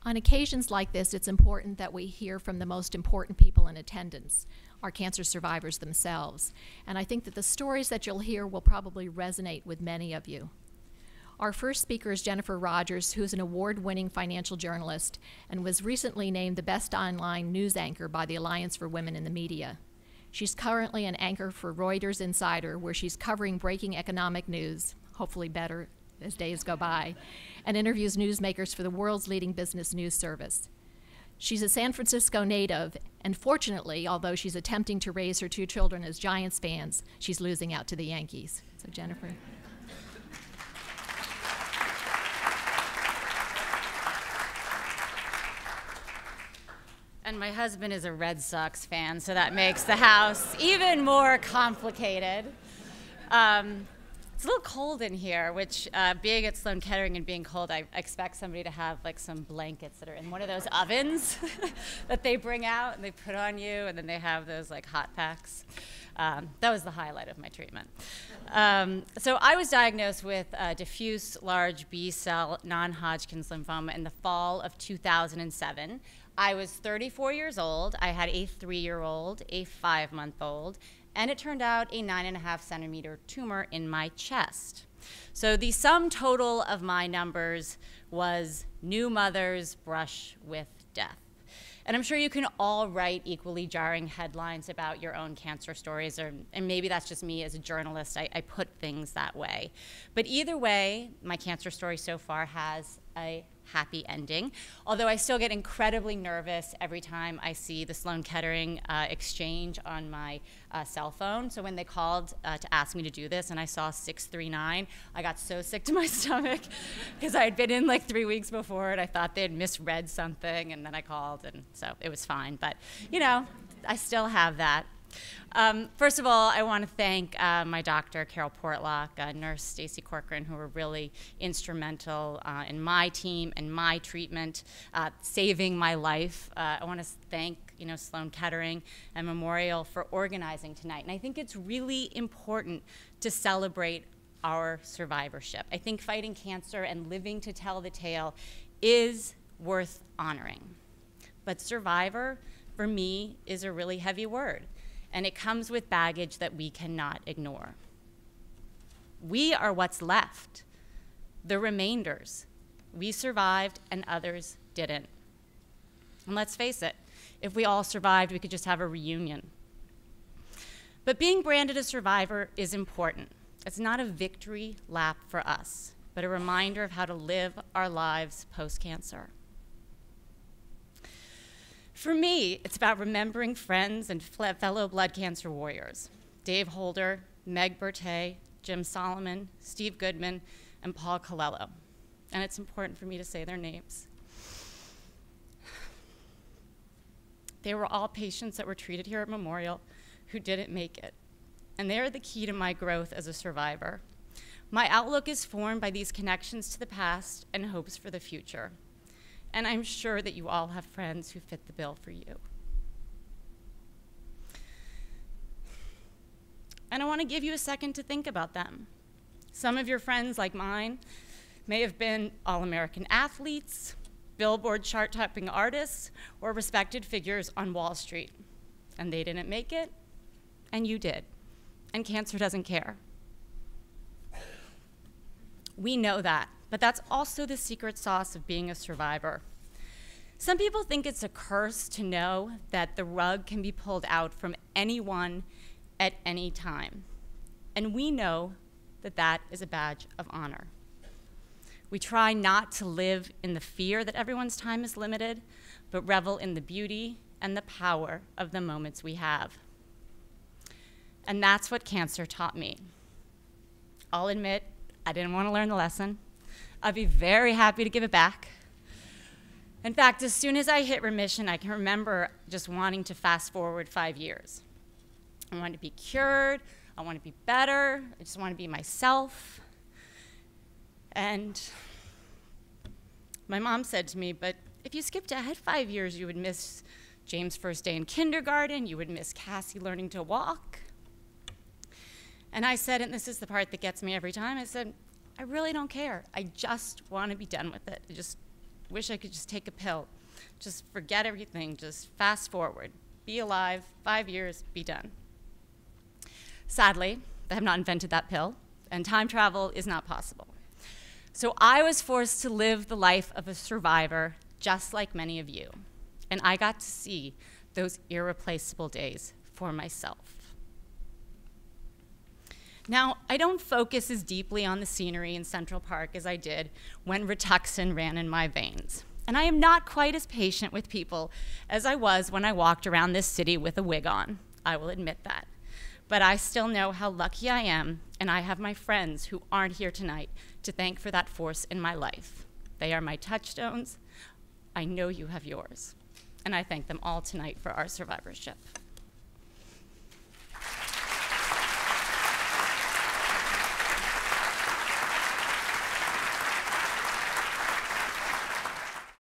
On occasions like this, it's important that we hear from the most important people in attendance, our cancer survivors themselves. And I think that the stories that you'll hear will probably resonate with many of you. Our first speaker is Jennifer Rogers, who is an award-winning financial journalist and was recently named the best online news anchor by the Alliance for Women in the Media. She's currently an anchor for Reuters Insider, where she's covering breaking economic news, hopefully better as days go by, and interviews newsmakers for the world's leading business news service. She's a San Francisco native, and fortunately, although she's attempting to raise her 2 children as Giants fans, she's losing out to the Yankees. So Jennifer. And my husband is a Red Sox fan, so that makes the house even more complicated. It's a little cold in here, which being at Sloan-Kettering and being cold, I expect somebody to have like some blankets that are in one of those ovens that they bring out and they put on you, and then they have those like hot packs. That was the highlight of my treatment. So I was diagnosed with diffuse large B-cell non-Hodgkin's lymphoma in the fall of 2007. I was 34 years old. I had a 3-year-old, a 5-month-old, and it turned out a 9.5 centimeter tumor in my chest. So the sum total of my numbers was new mothers brush with death. And I'm sure you can all write equally jarring headlines about your own cancer stories, and maybe that's just me as a journalist. I put things that way. But either way, my cancer story so far has a happy ending, although I still get incredibly nervous every time I see the Sloan-Kettering exchange on my cell phone. So when they called to ask me to do this and I saw 639, I got so sick to my stomach because I had been in like 3 weeks before and I thought they had misread something, and then I called, and so it was fine. But you know, I still have that. First of all, I want to thank my doctor, Carol Portlock, nurse Stacy Corcoran, who were really instrumental in my team and my treatment, saving my life. I want to thank Sloan-Kettering and Memorial for organizing tonight. And I think it's really important to celebrate our survivorship. I think fighting cancer and living to tell the tale is worth honoring. But survivor, for me, is a really heavy word. And it comes with baggage that we cannot ignore. We are what's left, the remainders. We survived and others didn't. And let's face it, if we all survived, we could just have a reunion. But being branded a survivor is important. It's not a victory lap for us, but a reminder of how to live our lives post-cancer. For me, it's about remembering friends and fellow blood cancer warriors. Dave Holder, Meg Bertay, Jim Solomon, Steve Goodman, and Paul Colello. And it's important for me to say their names. They were all patients that were treated here at Memorial who didn't make it. And they are the key to my growth as a survivor. My outlook is formed by these connections to the past and hopes for the future. And I'm sure that you all have friends who fit the bill for you. And I want to give you a second to think about them. Some of your friends, like mine, may have been all-American athletes, Billboard chart-topping artists, or respected figures on Wall Street. And they didn't make it, and you did. And cancer doesn't care. We know that. But that's also the secret sauce of being a survivor. Some people think it's a curse to know that the rug can be pulled out from anyone at any time. And we know that that is a badge of honor. We try not to live in the fear that everyone's time is limited, but revel in the beauty and the power of the moments we have. And that's what cancer taught me. I'll admit, I didn't want to learn the lesson. I'd be very happy to give it back. In fact, as soon as I hit remission, I can remember just wanting to fast forward 5 years. I want to be cured. I want to be better. I just want to be myself. And my mom said to me, but if you skipped ahead 5 years, you would miss James' first day in kindergarten. You would miss Cassie learning to walk. And I said, and this is the part that gets me every time, I said, I really don't care. I just want to be done with it. I just wish I could just take a pill. Just forget everything, just fast forward. Be alive, 5 years, be done. Sadly, they have not invented that pill, and time travel is not possible. So I was forced to live the life of a survivor, just like many of you. And I got to see those irreplaceable days for myself. Now, I don't focus as deeply on the scenery in Central Park as I did when Rituxan ran in my veins. And I am not quite as patient with people as I was when I walked around this city with a wig on. I will admit that. But I still know how lucky I am, and I have my friends who aren't here tonight to thank for that force in my life. They are my touchstones. I know you have yours. And I thank them all tonight for our survivorship.